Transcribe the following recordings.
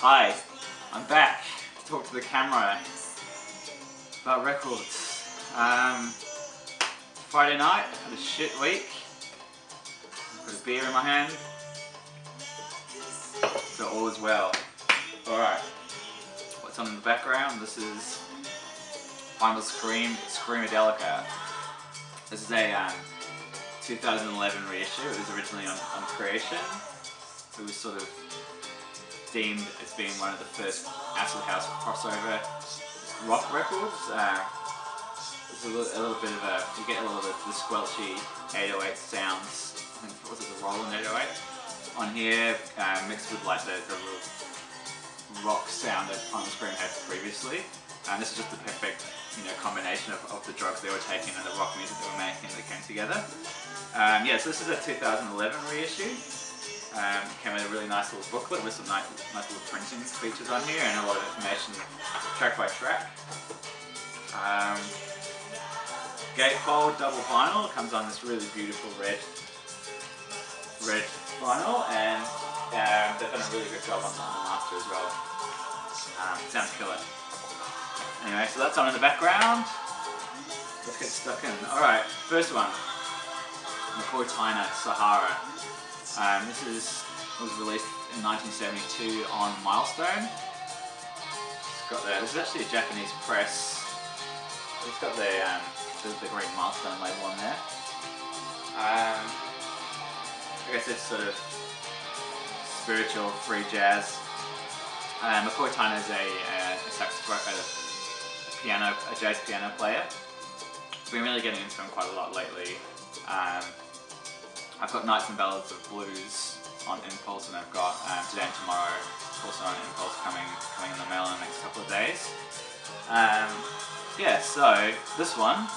Hi, I'm back to talk to the camera about records. Friday night, had a shit week. I've got a beer in my hand, so all is well. Alright, what's on in the background? This is Final Screamadelica. This is a 2011 reissue. It was originally on Creation. It was sort of deemed as being one of the first acid house crossover rock records. It's a little bit of you get a little bit of the squelchy 808 sounds. I think, was it the Roland 808 on here, mixed with like the real rock sound that Final Scream had previously. And this is just the perfect, combination of the drugs they were taking and the rock music they were making that came together. Yeah, so this is a 2011 reissue. Came with a really nice little booklet with some nice little printing features on here and a lot of information track by track. Gatefold double vinyl comes on this really beautiful red vinyl, and they've done a really good job on the master as well. Sounds killer. Anyway, so that's on in the background. Let's get stuck in. Alright, first one. McCoy Tyner, Sahara. This was released in 1972 on Milestone. This is actually a Japanese press. It's got the green Milestone label on there. I guess it's sort of spiritual, free jazz. McCoy Tyner is a saxophone, a jazz piano player. Been really getting into him quite a lot lately. I've got Nights and Ballads of Blues on Impulse, and I've got Today and Tomorrow also on Impulse coming in the mail in the next couple of days. Yeah, so this one,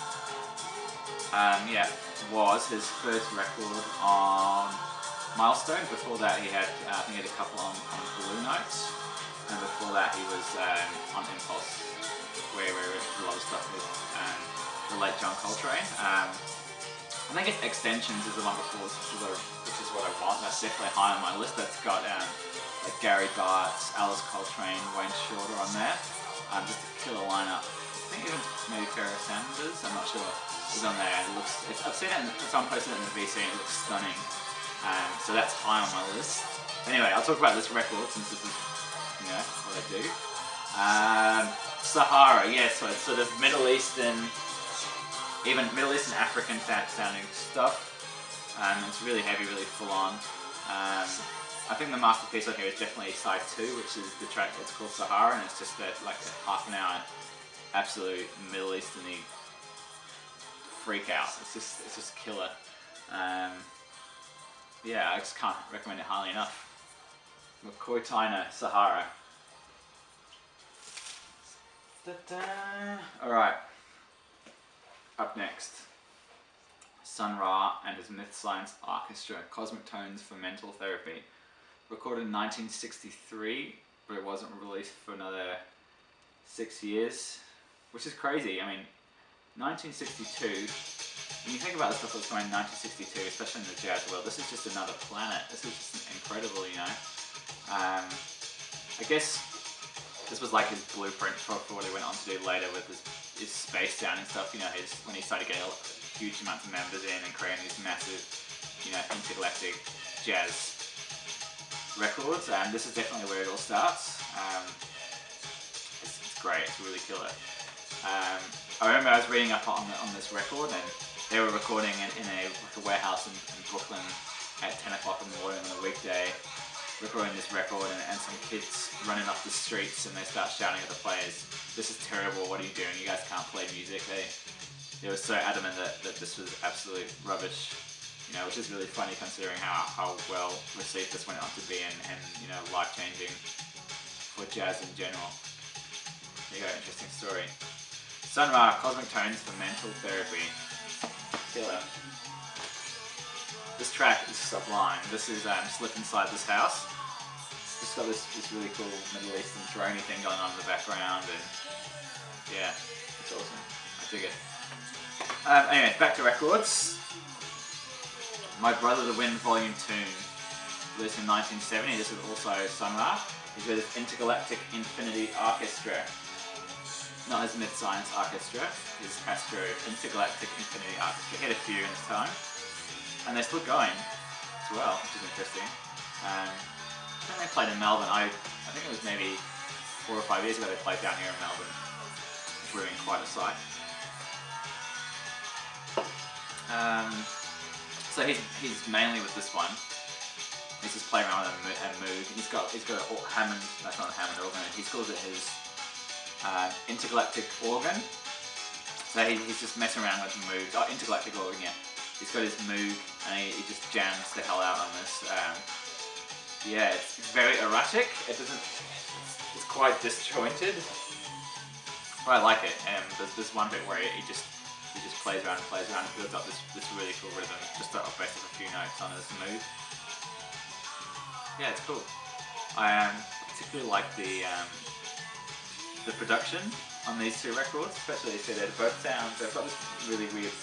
was his first record on Milestone. Before that, he had I think he had a couple on Blue Notes, and before that he was on Impulse, where a lot of stuff with the late John Coltrane. I think it's Extensions is the one before, which is what I want. That's definitely high on my list. That's got like Gary Bartz, Alice Coltrane, Wayne Shorter on there. Just a killer lineup. I think even maybe Pharoah Sanders, I'm not sure, is on there. I've seen it, someone posted it in the VC and it looks stunning. So that's high on my list. Anyway, I'll talk about this record since this is, what I do. Sahara, yeah, so it's sort of Middle Eastern, even Middle Eastern African sounding stuff. It's really heavy, really full on. I think the masterpiece on here is definitely side 2, which is the track. It's called Sahara, and it's just like a half an hour absolute Middle Eastern-y freak out. It's just killer. Yeah, I just can't recommend it highly enough. McCoy Tyner, Sahara. Alright. Up next, Sun Ra and his Myth Science Orchestra, Cosmic Tones for Mental Therapy. Recorded in 1963, but it wasn't released for another 6 years, which is crazy. I mean, 1962, when you think about the stuff that was going on in 1962, especially in the jazz world, this is just another planet. This is just incredible, I guess this was like his blueprint for what he went on to do later with his space sound and stuff. When he started getting huge amounts of members in and creating these massive, intergalactic jazz records. This is definitely where it all starts. It's great. It's really killer. I remember I was reading up on this record, and they were recording it in a warehouse in Brooklyn at 10 o'clock in the morning on a weekday, recording this record, and some kids running off the streets, and they start shouting at the players, "This is terrible, what are you doing? You guys can't play music." They were so adamant that this was absolute rubbish, which is really funny considering how well received this went on to be, and life-changing for jazz in general. There you go, interesting story. Sun Ra, Cosmic Tones for Mental Therapy. Killer. This track is sublime. This is Slip Inside This House. It's got this really cool Middle Eastern droney thing going on in the background, and yeah, it's awesome. I dig it. Anyway, back to records. My Brother the Wind Volume 2, released in 1970. This is also Sun Ra. He's got his Intergalactic Infinity Orchestra. Not his Myth-Science Orchestra, his Astro Intergalactic Infinity Orchestra. He had a few in his time. And they're still going as well, which is interesting. I think they played in Melbourne. I think it was maybe 4 or 5 years ago they played down here in Melbourne. Brewing quite a sight. So he's mainly with this one. He's just playing around with a Moog. He's got a Hammond, that's not a Hammond organ, he calls it his intergalactic organ. So he's just messing around with the Moog. Oh, intergalactic organ, yeah. He's got his Moog and he just jams the hell out on this. Yeah, it's very erratic. It's quite disjointed. But I like it. There's one bit where he just plays around and builds up this really cool rhythm just based off a few notes on his Moog. Yeah, it's cool. I particularly like the production on these two records, especially they're both sounds. They've got this really weird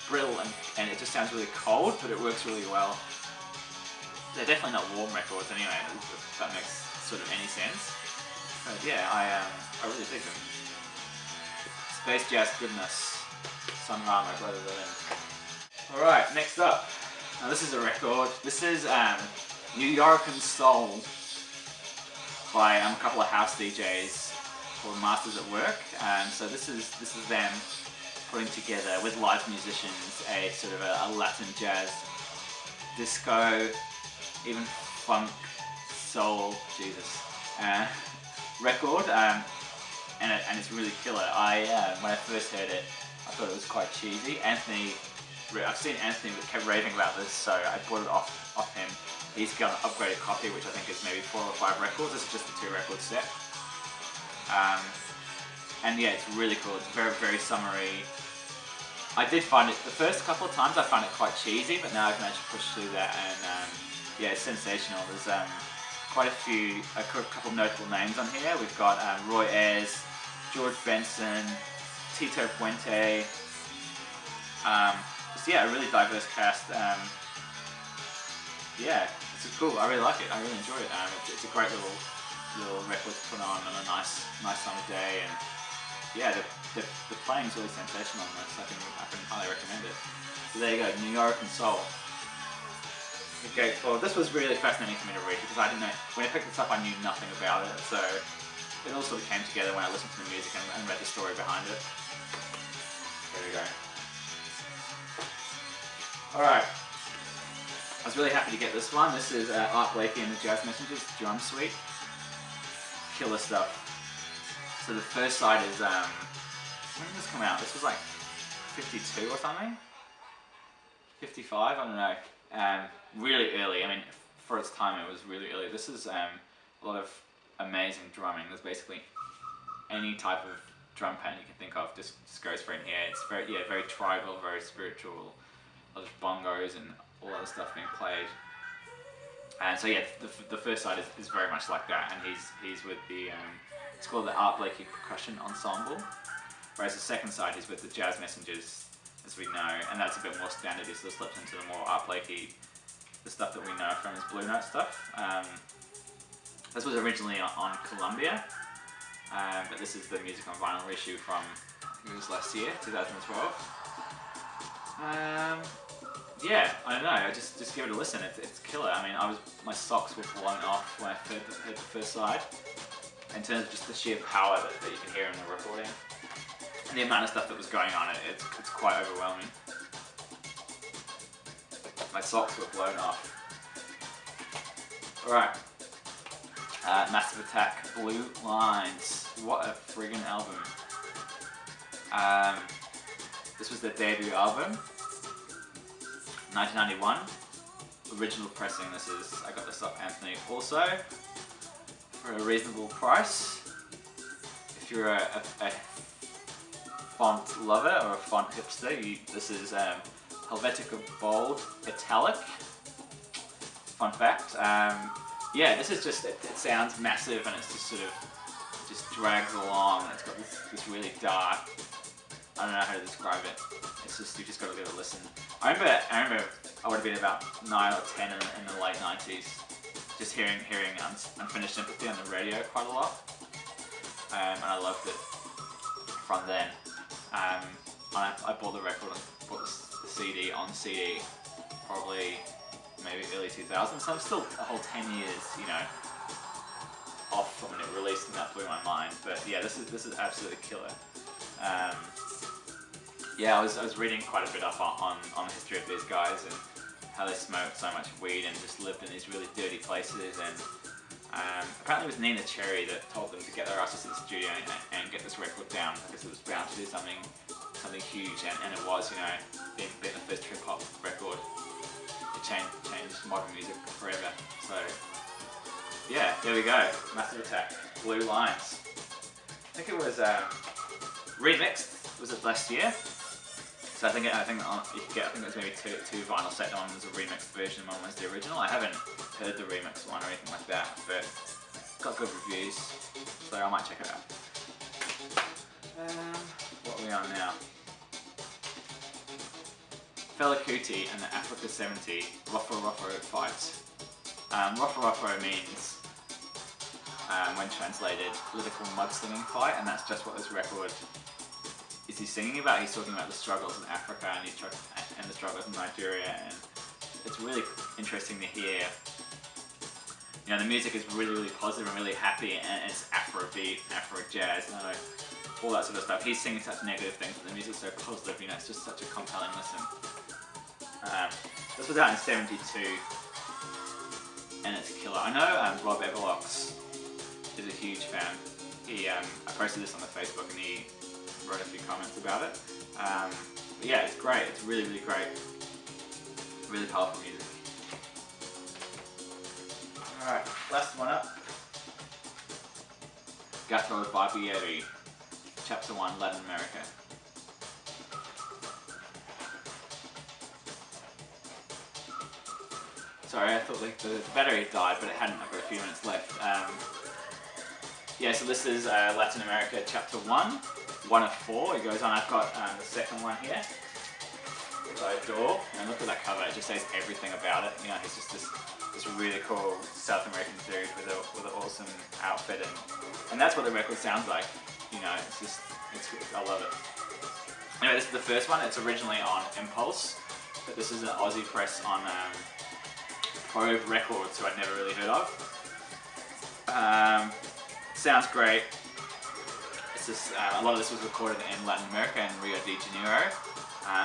brill, and it just sounds really cold, but it works really well. They're definitely not warm records anyway, if that makes sort of any sense. But yeah, I really dig them. Space jazz goodness. Sun Ra, my brother Berlin. Alright, next up. Now this is a record. This is Nuyorican Soul by a couple of house DJs called Masters at Work. So this is them putting together with live musicians a sort of a Latin jazz, disco, even funk, soul, Jesus, record, and it's really killer. When I first heard it, I thought it was quite cheesy. I've seen Anthony kept raving about this, so I bought it off him. He's got an upgraded copy, which I think is maybe 4 or 5 records. This is just a 2-record set. And yeah, it's really cool. It's very, very summery. I did find it, the first couple of times I found it quite cheesy, but now I've managed to push through that, and yeah, it's sensational. There's quite a couple of notable names on here. We've got Roy Ayers, George Benson, Tito Puente. Just, yeah, a really diverse cast. Yeah, it's cool. I really like it. I really enjoy it. It's a great little record to put on a nice summer day, and yeah, the playing's really sensational on this. I can highly recommend it. So there you go, Nuyorican Soul. Okay, well, this was really fascinating for me to read because I didn't know, when I picked this up I knew nothing about it, so it all sort of came together when I listened to the music and read the story behind it. There we go. Alright, I was really happy to get this one. This is Art Blakey and the Jazz Messengers drum suite. Killer stuff. So the first side is, when did this come out? This was like 52 or something? 55, I don't know. Really early. I mean, for its time it was really early. This is a lot of amazing drumming. There's basically any type of drum pattern you can think of just goes for in here. It's very tribal, very spiritual. A lot of bongos and all other stuff being played. And so yeah, the first side is very much like that, and he's with the it's called the Art Blakey Percussion Ensemble, whereas the second side is with the Jazz Messengers, as we know, and that's a bit more standard. It sort of slips into the more Art Blakey, the stuff that we know from his Blue Note stuff. This was originally on Columbia, but this is the music on vinyl reissue from, I think it was last year, 2012. Yeah, I don't know. Just give it a listen. It's killer. I mean, my socks were blown off when I heard the first side. In terms of just the sheer power that you can hear in the recording, and the amount of stuff that was going on, it's quite overwhelming. My socks were blown off. All right, Massive Attack, Blue Lines. What a friggin' album! This was their debut album. 1991, original pressing. This is, I got this off Anthony also for a reasonable price. If you're a font lover or a font hipster, this is Helvetica Bold Italic. Fun fact. Yeah, this is just, it sounds massive, and it's just sort of just drags along. It's got this really dark, I don't know how to describe it. It's just, you just got to give it a listen. I remember I would have been about 9 or 10 in the late 90s, just hearing Unfinished Sympathy on the radio quite a lot, and I loved it from then. I bought the record and bought the CD on CD probably maybe early 2000s, so I'm still a whole 10 years, you know, off from when it released, and that blew my mind. But yeah, this is absolutely killer. Yeah, I was reading quite a bit up on the history of these guys and how they smoked so much weed and just lived in these really dirty places. And apparently it was Nina Cherry that told them to get their asses to the studio and get this record down, because it was bound to do something huge, and it was, you know, being the first trip hop record. It changed modern music forever. So yeah, there we go. Massive Attack, Blue Lines. I think it was remixed. Was it last year? So I think it was maybe two vinyl set. One was a remixed version, one was the original. I haven't heard the remixed one or anything like that, but it's got good reviews, so I might check it out. What are we on now? Fela Kuti and the Africa 70 Rofo Rofo fights. Rofo Rofo means, when translated, political mudslinging fight, and that's just what this record is he's singing about. He's talking about the struggles in Africa and the struggles in Nigeria, and it's really interesting to hear. You know, the music is really positive and really happy, and it's Afrobeat, Afro jazz, you know, all that sort of stuff. He's singing such negative things, but the music's so positive. You know, it's just such a compelling listen. This was out in '72, and it's a killer. I know Rob Everlocks is a huge fan. I posted this on the Facebook, and he wrote a few comments about it. But yeah, it's great. It's really great. Really powerful music. Alright, last one up. Gato Barbieri, Chapter 1, Latin America. Sorry, I thought the battery died, but it hadn't. I've got a few minutes left. Yeah, so this is Latin America Chapter 1 of 4. It goes on. I've got the second one here, which I adore. And look at that cover. It just says everything about it. You know, he's just this really cool South American dude with an awesome outfit, and that's what the record sounds like. You know, I love it. Anyway, this is the first one. It's originally on Impulse, but this is an Aussie press on Probe Records, who I'd never really heard of. Sounds great. It's just, a lot of this was recorded in Latin America and Rio de Janeiro.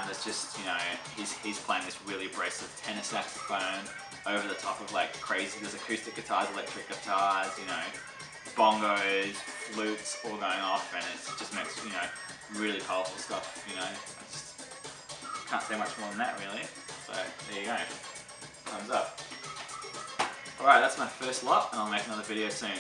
There's just, you know, he's playing this really abrasive tenor saxophone over the top of like crazy. There's acoustic guitars, electric guitars, you know, bongos, flutes, all going off, and it just makes, you know, really powerful stuff. You know, I just can't say much more than that really. So there you go. Thumbs up. Alright, that's my first lot, and I'll make another video soon.